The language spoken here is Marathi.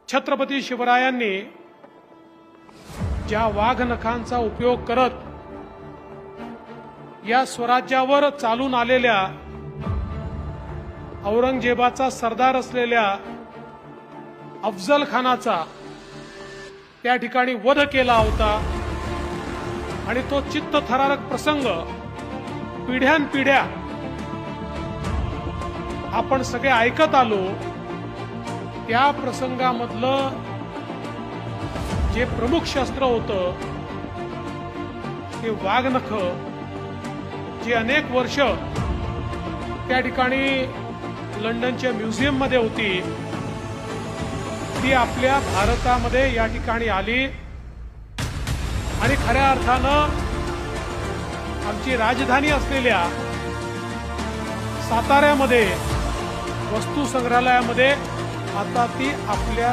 छत्रपती शिवरायांनी ज्या वाघनखांचा उपयोग करत या स्वराज्यावर चालून आलेल्या औरंगजेबाचा सरदार असलेल्या अफजल खानाचा त्या ठिकाणी वध केला होता आणि तो चित्तथरारक प्रसंग पिढ्यानपिढ्या आपण सगळे ऐकत आलो। त्या प्रसंगामधलं जे प्रमुख शस्त्र होतं ते वाघनख, जे अनेक वर्ष त्या ठिकाणी लंडनच्या म्युझियम मध्ये होती, ती आपल्या भारतामध्ये या ठिकाणी आली आणि खऱ्या अर्थानं आमची राजधानी असलेल्या साताऱ्यामध्ये वस्तू संग्रहालयामध्ये आता ती आपल्या